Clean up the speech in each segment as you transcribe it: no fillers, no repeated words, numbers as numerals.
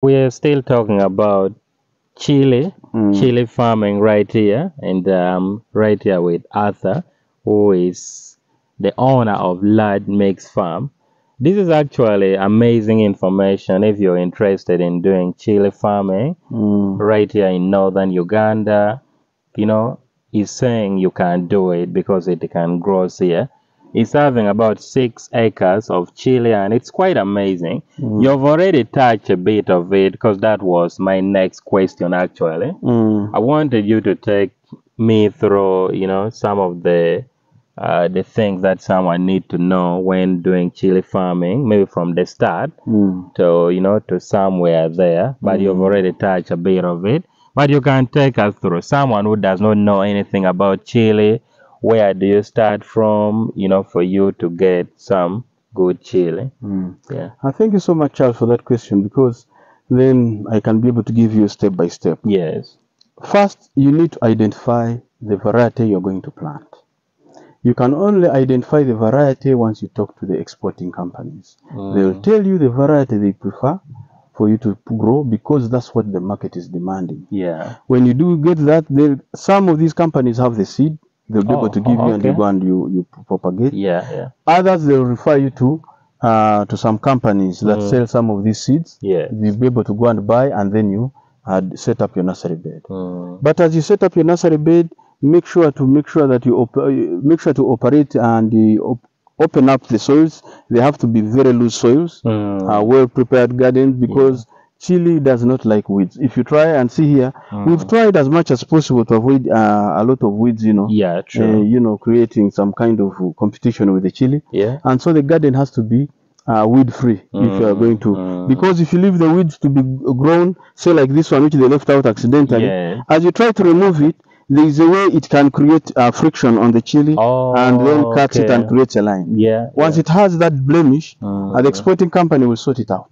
We're still talking about chili farming right here, and right here with Arthur, who is the owner of Lad Mix Farm. This is actually amazing information if you're interested in doing chili farming right here in northern Uganda. You know, he's saying you can do it because it can grow here. He's having about 6 acres of chili, and it's quite amazing. You've already touched a bit of it because that was my next question actually. I wanted you to take me through, some of the things that someone need to know when doing chili farming, maybe from the start to somewhere there. But you've already touched a bit of it. But you can take us through someone who does not know anything about chili. Where do you start from, for you to get some good chili? Yeah. Thank you so much, Charles, for that question, because then I can be able to give you step by step. Yes. First, you need to identify the variety you're going to plant. You can only identify the variety once you talk to the exporting companies. They'll tell you the variety they prefer for you to grow because that's what the market is demanding. Yeah. When you do get that, some of these companies have the seed. They'll be able to give you, and you go and you propagate. Yeah. Others, they'll refer you to some companies that sell some of these seeds. Yeah. You'll be able to go and buy, and then you set up your nursery bed. But as you set up your nursery bed, make sure that you make sure to operate and open up the soils. They have to be very loose soils, well prepared gardens, because chili does not like weeds. If you try and see here, we've tried as much as possible to avoid a lot of weeds, Yeah, true. creating some kind of competition with the chili. Yeah. And so the garden has to be weed free if you are going to, because if you leave the weeds to be grown, say like this one which they left out accidentally, as you try to remove it, there is a way it can create friction on the chili, and then cut it and create a line. Once it has that blemish, the exporting company will sort it out.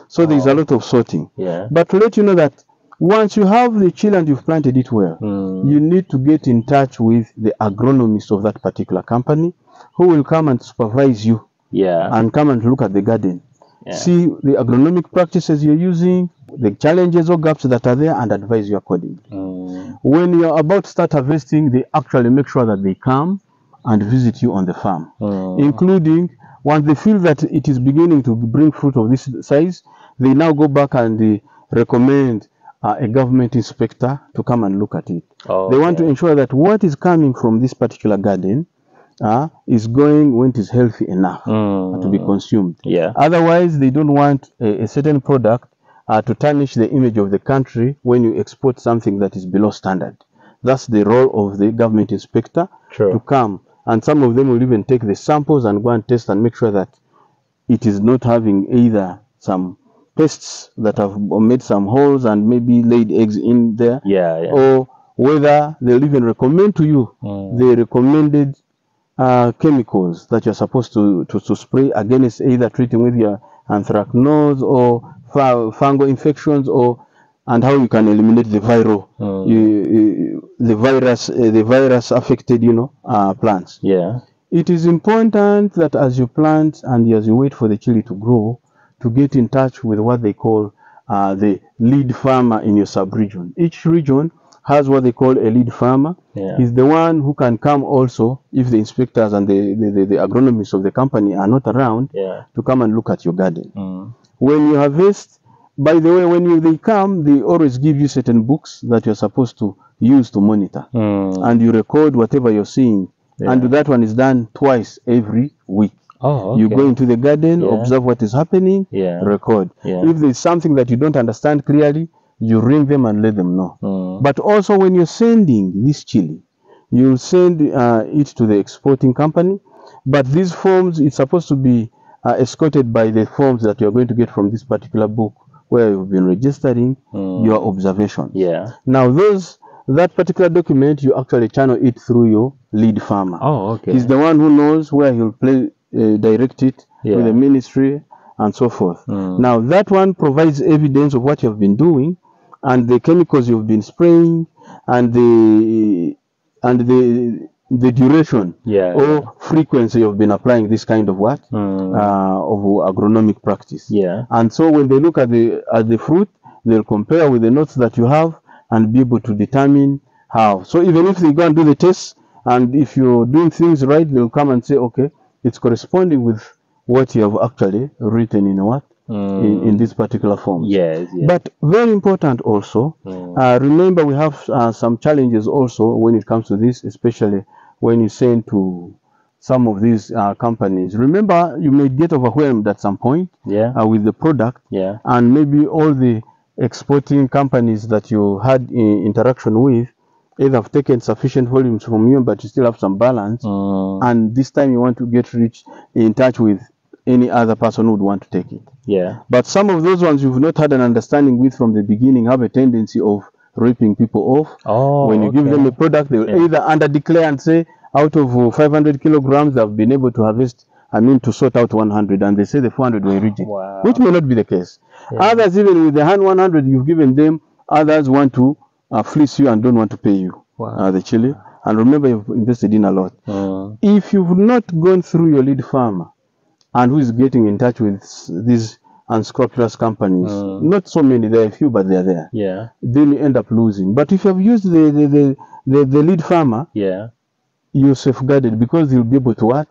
So there is a lot of sorting. But to let you know that once you have the chili and you've planted it well, you need to get in touch with the agronomist of that particular company, who will come and supervise you and come and look at the garden. See the agronomic practices you're using, the challenges or gaps that are there, and advise you accordingly. When you're about to start harvesting, they actually make sure that they come and visit you on the farm, including once they feel that it is beginning to bring fruit of this size, they now go back and they recommend a government inspector to come and look at it. They want to ensure that what is coming from this particular garden is going when it is healthy enough to be consumed. Otherwise, they don't want a certain product to tarnish the image of the country when you export something that is below standard. That's the role of the government inspector to come. And some of them will even take the samples and go and test and make sure that it is not having either some pests that have made some holes and maybe laid eggs in there, or whether they'll even recommend to you the recommended chemicals that you're supposed to spray against, either treating with your anthracnose or fungal infections, and how you can eliminate the the virus affected plants. It is important that as you plant and as you wait for the chili to grow, to get in touch with what they call the lead farmer in your sub-region. Each region has what they call a lead farmer. He's the one who can come also if the inspectors and the agronomists of the company are not around to come and look at your garden. When you harvest, by the way, when they come, they always give you certain books that you're supposed to use to monitor. And you record whatever you're seeing. And that one is done twice every week. You go into the garden, observe what is happening, record. If there's something that you don't understand clearly, you ring them and let them know. But also when you're sending this chili, you send it to the exporting company. But these forms, it's supposed to be escorted by the forms that you're going to get from this particular book, where you've been registering your observations. Now that particular document, you actually channel it through your lead farmer. He's the one who knows where he'll direct it to the ministry and so forth. Now that one provides evidence of what you've been doing and the chemicals you've been spraying and the duration or frequency you've been applying this kind of of agronomic practice. And so when they look at the fruit, they'll compare with the notes that you have and be able to determine how. So even if they go and do the tests, and if you're doing things right, they'll come and say, okay, it's corresponding with what you have actually written in what? In this particular form. Yes, yes. But very important also, remember we have some challenges also when it comes to this, especially when you send to some of these companies. Remember, you may get overwhelmed at some point with the product, and maybe all the exporting companies that you had interaction with either have taken sufficient volumes from you, but you still have some balance, and this time you want to get in touch with any other person who would want to take it. Yeah. But some of those ones you've not had an understanding with from the beginning have a tendency of ripping people off. When you give them a product, they will either under declare and say, out of 500 kilograms, they've been able to harvest, to sort out 100, and they say the 400 were rejected, which may not be the case. Others, even with the 100 you've given them, others want to fleece you and don't want to pay you the chili. And remember, you've invested in a lot. If you've not gone through your lead farmer, and who is getting in touch with these unscrupulous companies, not so many, there are a few, but they're there. Yeah. Then you end up losing. But if you have used the lead farmer, you're safeguarded, because he'll be able to what?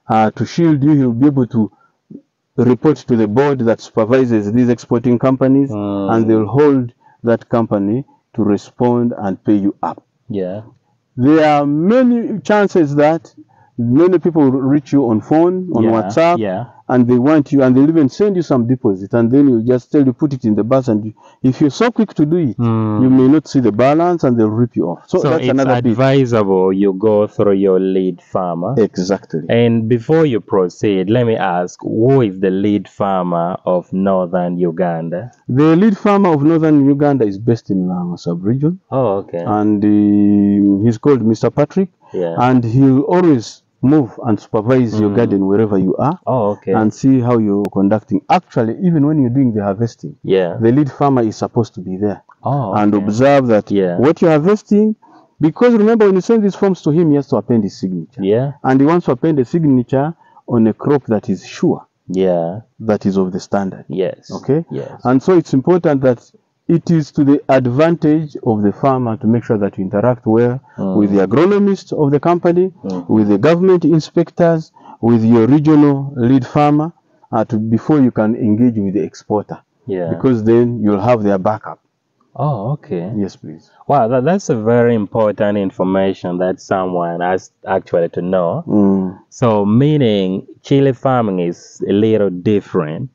To shield you. He'll be able to report to the board that supervises these exporting companies, and they'll hold that company to respond and pay you up. Yeah. There are many chances that many people will reach you on phone, on WhatsApp, and they want you, and they'll even send you some deposit, and then you just tell you put it in the bus, and if you're so quick to do it, you may not see the balance, and they'll rip you off. So that's it's another advisable you go through your lead farmer. Exactly. And before you proceed, let me ask, who is the lead farmer of northern Uganda? The lead farmer of northern Uganda is based in Layoo sub-region. Oh, okay. And he's called Mr. Patrick. Yeah. And he'll always move and supervise your garden wherever you are. Oh, okay. And see how you're conducting. Actually, even when you're doing the harvesting, the lead farmer is supposed to be there. Oh, okay. And observe that what you're harvesting, because remember, when you send these forms to him, he has to append his signature. Yeah. And he wants to append a signature on a crop that is sure. Yeah. That is of the standard. Yes. Okay? Yes. And so it's important that it is to the advantage of the farmer to make sure that you interact well with the agronomist of the company, with the government inspectors, with your regional lead farmer, before you can engage with the exporter. Yeah. Because then you'll have their backup. Oh, okay. Yes, please. Wow, that's a very important information that someone has actually to know. So, meaning chili farming is a little different.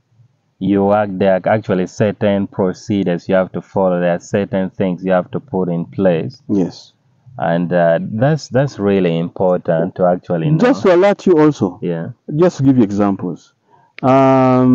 There are actually certain procedures you have to follow. There are certain things you have to put in place. Yes. And that's really important to actually know. Just to alert you also. Yeah. Just to give you examples. There are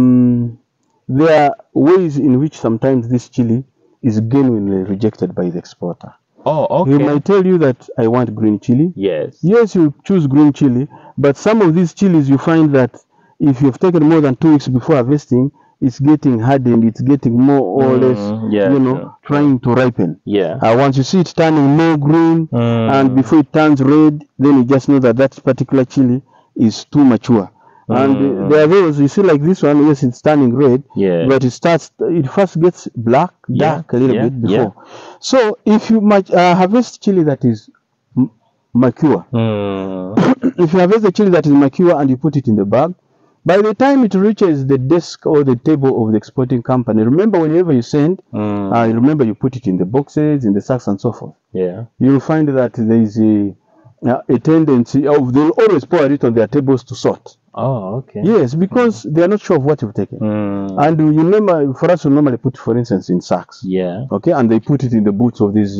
ways in which sometimes this chili is genuinely rejected by the exporter. Oh, okay. He might tell you that I want green chili. Yes. Yes, you choose green chili, but some of these chilies you find that if you've taken more than 2 weeks before harvesting, it's getting hardened, it's getting more or less, trying to ripen. Yeah. Once you see it turning more green, and before it turns red, then you just know that that particular chili is too mature. And there are those, you see like this one, yes, it's turning red, but it first gets black, dark a little bit before. So if you harvest chili that is mature, if you harvest the chili that is mature and you put it in the bag, by the time it reaches the desk or the table of the exporting company, remember whenever you send, remember you put it in the boxes, in the sacks and so forth. Yeah. You'll find that there is a tendency of, they'll always pour it on their tables to sort. Oh, okay. Yes, because they are not sure of what you've taken. And you remember, for us, we normally put, for instance, in sacks. Yeah. Okay, and they put it in the boots of these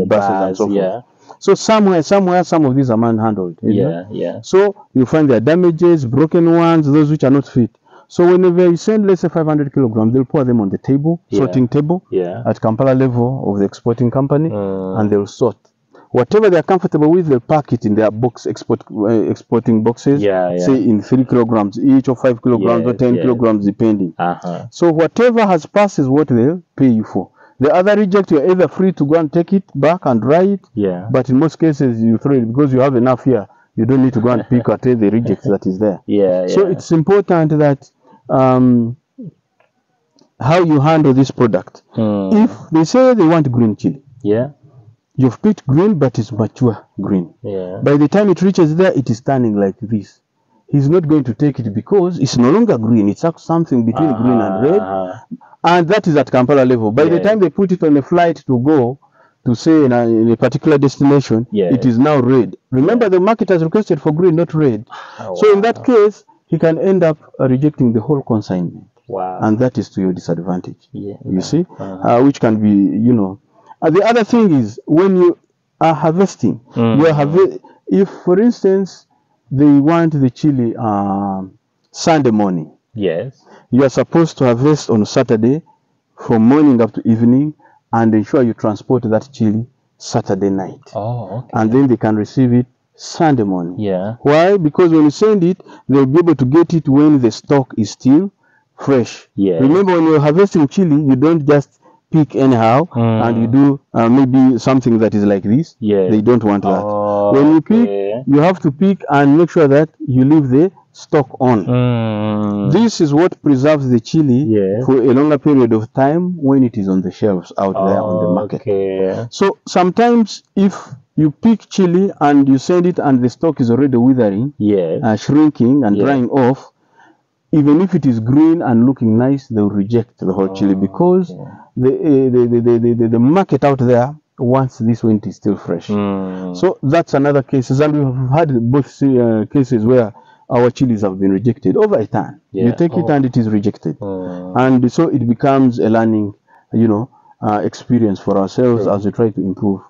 buses and so forth. Yeah. So somewhere, some of these are manhandled. Yeah. So you find there are damages, broken ones, those which are not fit. So whenever you send, let's say 500 kilograms, they'll pour them on the table, sorting table, at Kampala level of the exporting company, and they'll sort. Whatever they're comfortable with, they'll pack it in their box, exporting boxes, say in 3 kilograms each, or 5 kilograms, or 10 kilograms, depending. So whatever has passed is what they'll pay you for. The other reject, you're either free to go and take it back and dry it, but in most cases you throw it because you have enough here. You don't need to go and pick or take the reject that is there. So it's important that how you handle this product. If they say they want green chili, you've picked green, but it's mature green. By the time it reaches there, it is turning like this. He's not going to take it because it's no longer green. It's something between green and red. And that is at Kampala level. By the time they put it on a flight to go to say in a particular destination, it is now red. Remember, the market has requested for green, not red. So in that case, he can end up rejecting the whole consignment. And that is to your disadvantage. You see, which can be, you know. The other thing is when you are harvesting, if, for instance, they want the chili Sunday morning. You are supposed to harvest on Saturday from morning up to evening and ensure you transport that chili Saturday night. And then they can receive it Sunday morning. Why? Because when you send it, they'll be able to get it when the stock is still fresh. Remember, when you're harvesting chili, you don't just pick anyhow and you do maybe something that is like this. They don't want that. When you pick, you have to pick and make sure that you leave the stock on. This is what preserves the chili for a longer period of time when it is on the shelves out there on the market. So sometimes if you pick chili and you send it and the stock is already withering, shrinking and drying off, even if it is green and looking nice, they will reject the whole chili because the market out there wants this when it is still fresh. So that's another case. And we've had both cases where our chilies have been rejected over a time. You take it and it is rejected. And so it becomes a learning, experience for ourselves as we try to improve.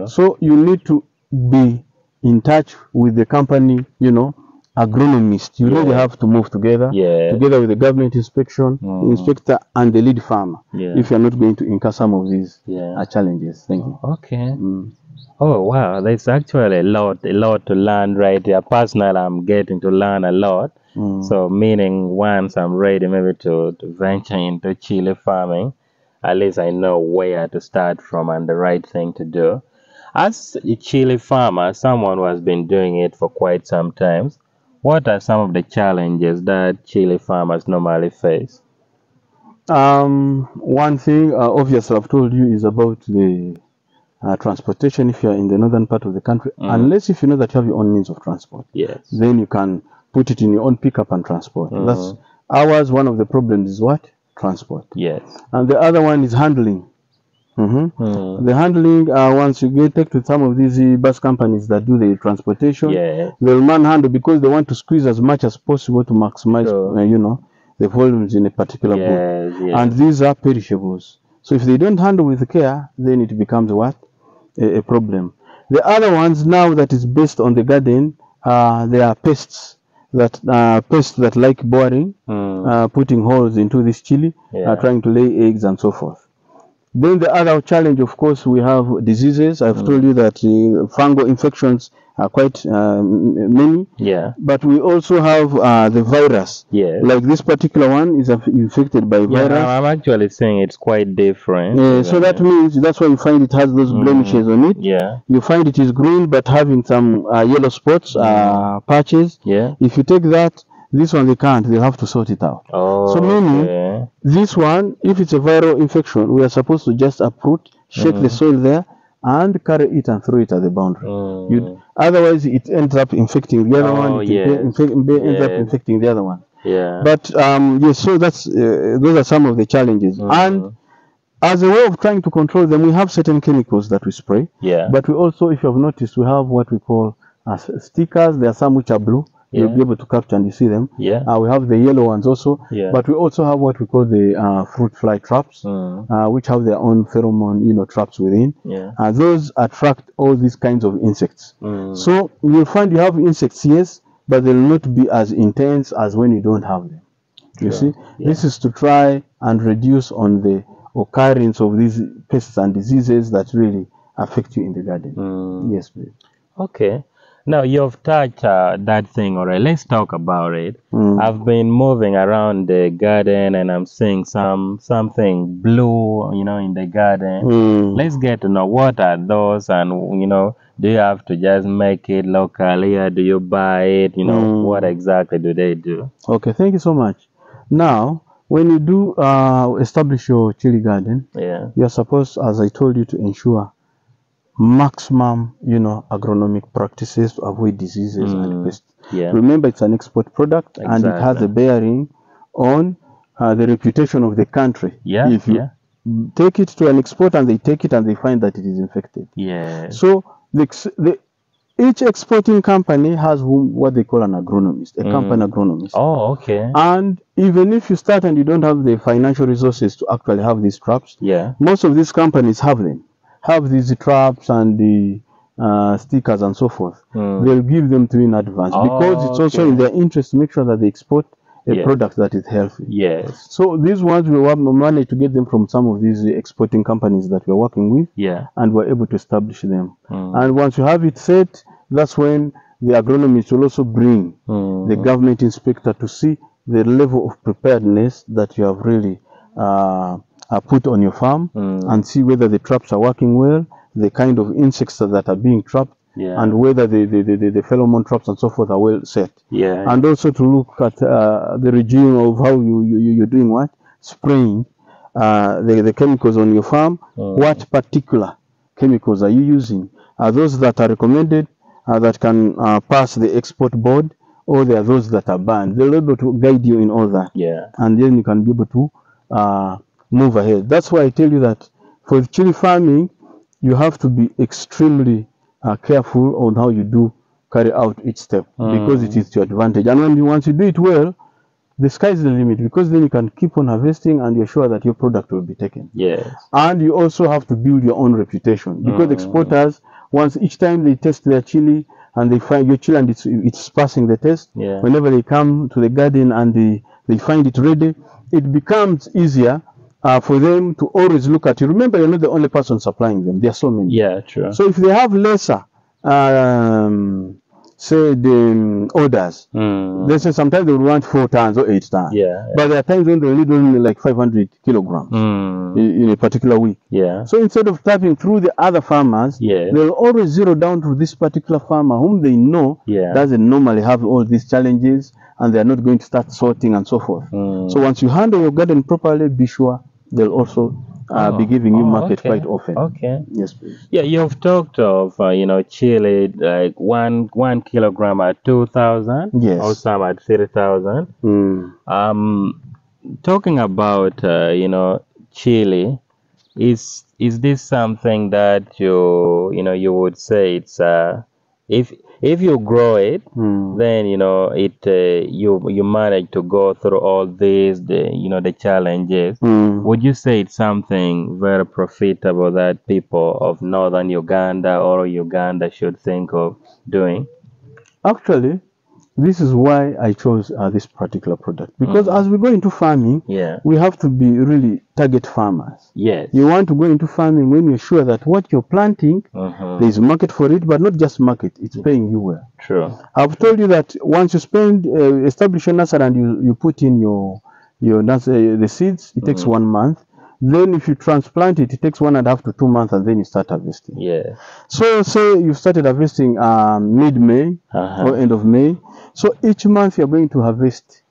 So you need to be in touch with the company, agronomist. They have to move together, together with the government inspector and the lead farmer. If you're not going to incur some of these challenges. Thank you. Oh wow, there's actually a lot to learn right here. Personally, I'm getting to learn a lot. So meaning once I'm ready maybe to venture into chili farming, at least I know where to start from and the right thing to do. As a chili farmer, someone who has been doing it for quite some time, what are some of the challenges that chili farmers normally face? One thing, obviously, I've told you is about the transportation if you're in the northern part of the country. Unless if you know that you have your own means of transport, then you can put it in your own pickup and transport. That's ours. One of the problems is what? Transport. And the other one is handling. The handling, once you take to some of these bus companies that do the transportation, they'll manhandle because they want to squeeze as much as possible to maximize, the volumes in a particular boat. And these are perishables. So if they don't handle with care, then it becomes what? A problem. The other ones now that is based on the garden, there are pests that like boring, putting holes into this chili, trying to lay eggs and so forth. Then the other challenge, of course, we have diseases. I've told you that fungal infections are quite many. But we also have the virus. Like this particular one is infected by virus. I'm actually saying it's quite different. So that means that's why you find it has those blemishes on it. You find it is green but having some yellow spots, patches. If you take that, this one they can't. They'll have to sort it out. So meaning this one, if it's a viral infection, we are supposed to just uproot, shake the soil there, and carry it and throw it at the boundary. Otherwise, it ends up infecting the other one. Ends up infecting the other one. But so that's those are some of the challenges. And as a way of trying to control them, we have certain chemicals that we spray. But we also, if you have noticed, we have what we call stickers. There are some which are blue. You'll be able to capture and you see them. We have the yellow ones also. But we also have what we call the fruit fly traps, which have their own pheromone, traps within. Those attract all these kinds of insects. So you'll find you have insects, yes, but they'll not be as intense as when you don't have them. You see, this is to try and reduce on the occurrence of these pests and diseases that really affect you in the garden. Yes, please. Okay. Now you've touched that thing already. Let's talk about it. I've been moving around the garden and I'm seeing something blue, in the garden. Let's get to know what are those, and do you have to just make it locally or do you buy it? What exactly do they do? Okay, thank you so much. Now, when you do establish your chili garden, you're supposed, as I told you, to ensure maximum, agronomic practices to avoid diseases and pests. Remember, it's an export product, and it has a bearing on the reputation of the country. If you take it to an export and they take it and they find that it is infected. So each exporting company has what they call an agronomist, a company agronomist. And even if you start and you don't have the financial resources to actually have these traps, most of these companies have them. Have these traps and the stickers and so forth. They'll give them to you in advance because it's also in their interest to make sure that they export a product that is healthy. So these ones we managed to get them from some of these exporting companies that we're working with, and we're able to establish them. And once you have it set, that's when the agronomist will also bring the government inspector to see the level of preparedness that you have really put on your farm, and see whether the traps are working well, the kind of insects that are being trapped, and whether the pheromone traps and so forth are well set. And also to look at the regime of how you're doing what? Spraying the chemicals on your farm. What particular chemicals are you using? Are those that are recommended, that can pass the export board, or there are those that are banned? They'll be able to guide you in all that. And then you can be able to move ahead. That's why I tell you that for chili farming, you have to be extremely careful on how you do carry out each step, because it is to your advantage. And once you do it well, the sky's the limit, because then you can keep on harvesting and you're sure that your product will be taken. And you also have to build your own reputation, because exporters, once each time they test their chili and they find your chili and it's passing the test, whenever they come to the garden and they find it ready, it becomes easier for them to always look at you. Remember, you're not the only person supplying them. There are so many. So if they have lesser, say the orders, they say sometimes they would want 4 tons or 8 tons. But there are times when they need only like 500 kilograms in a particular week. So instead of tapping through the other farmers, they'll always zero down to this particular farmer whom they know doesn't normally have all these challenges, and they're not going to start sorting and so forth. So once you handle your garden properly, be sure they'll also be giving you market quite often. Yes, please. You've talked of chili, like one kilogram at 2,000, or some at 3,000. Talking about chili, is this something that you would say it's if you grow it, then you manage to go through all these the challenges. Would you say it's something very profitable that people of northern Uganda or Uganda should think of doing? Actually, this is why I chose this particular product, because as we go into farming, we have to be really target farmers. You want to go into farming when you're sure that what you're planting, there's a market for it, but not just market, it's paying you well. I've told you that once you establish a nursery and you put in the seeds, it takes 1 month. Then if you transplant it, it takes 1.5 to 2 months, and then you start harvesting. So say you started harvesting mid-May or end of May. So each month you're going to harvest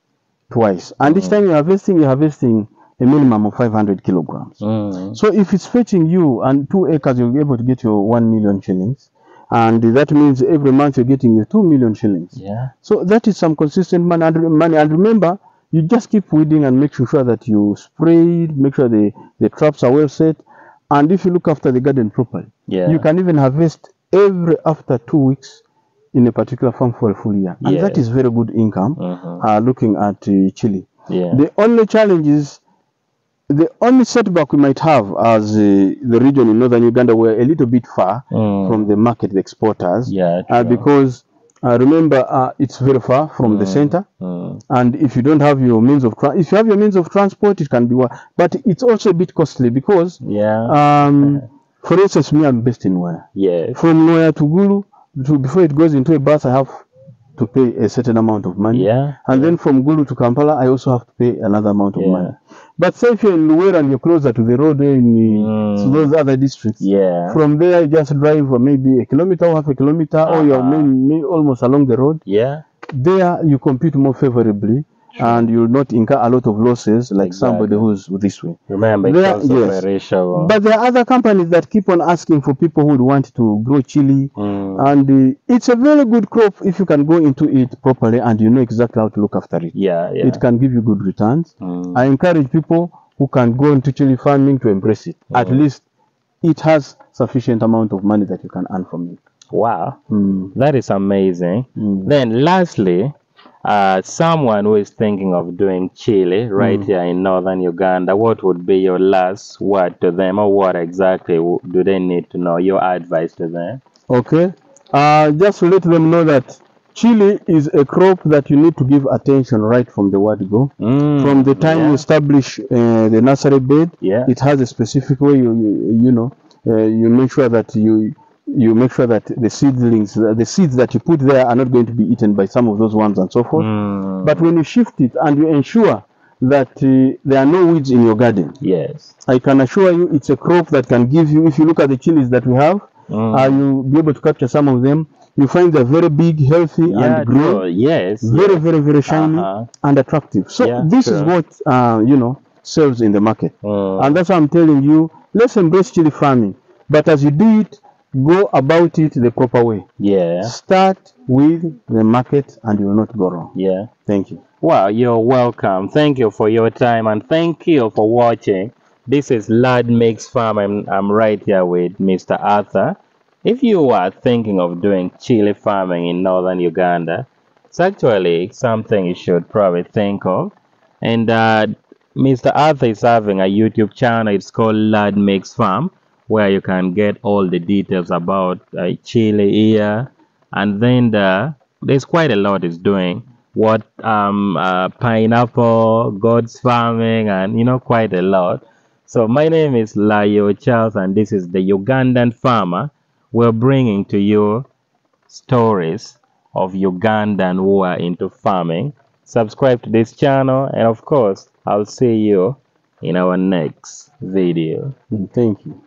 twice. And each time you're harvesting a minimum of 500 kilograms. So if it's fetching you and 2 acres, you'll be able to get your 1 million shillings. And that means every month you're getting your 2 million shillings. So that is some consistent money. And remember, you just keep weeding and make sure that you spray it, make sure the traps are well set. And if you look after the garden properly, you can even harvest after 2 weeks in a particular farm for a full year. And that is very good income, looking at chili. The only challenge is, the only setback we might have as the region in northern Uganda, we're a little bit far from the market, the exporters, because remember, it's very far from the center, and if you don't have your means of if you have your means of transport, it can be but it's also a bit costly, because for instance, me, I'm based in Waya. From Waya to Gulu, before it goes into a bus, I have to pay a certain amount of money, and then from Gulu to Kampala, I also have to pay another amount of money. But say if you're in Luwera and you're closer to the road in those other districts, from there you just drive maybe 1 kilometer or half a kilometer, or you're almost along the road. There you compete more favorably and you'll not incur a lot of losses like somebody who's this way. Remember, it's also perishable. But there are other companies that keep on asking for people who would want to grow chili, and it's a very good crop if you can go into it properly and you know exactly how to look after it. It can give you good returns. I encourage people who can go into chili farming to embrace it. At least it has sufficient amount of money that you can earn from it. Wow, that is amazing. Then lastly, someone who is thinking of doing chili right here in northern Uganda, what would be your last word to them, or what exactly do they need to know, your advice to them? Okay, just to let them know that chili is a crop that you need to give attention right from the word go. From the time you establish the nursery bed, it has a specific way you make sure that you make sure that the seedlings, the seeds that you put there are not going to be eaten by some of those ones and so forth. But when you shift it and you ensure that there are no weeds in your garden, I can assure you it's a crop that can give you, if you look at the chilies that we have, you'll be able to capture some of them. You find they're very big, healthy, and green. Very, very, very shiny and attractive. So this is what sells in the market. And that's why I'm telling you, let's embrace chili farming. But as you do it, go about it the proper way. Start with the market and you will not go wrong. Thank you. Wow, you're welcome. Thank you for your time, and thank you for watching. This is Lad Makes Farm, and I'm right here with Mr. Arthur. If you are thinking of doing chili farming in northern Uganda, it's actually something you should probably think of. And Mr. Arthur is having a YouTube channel. It's called Lad Makes Farm, where you can get all the details about chili here. And then there's quite a lot he's doing. What pineapple, goats farming, and quite a lot. So my name is Layoo Charles, and this is the Ugandan farmer. We're bringing to you stories of Ugandan who are into farming. Subscribe to this channel, and of course, I'll see you in our next video. Thank you.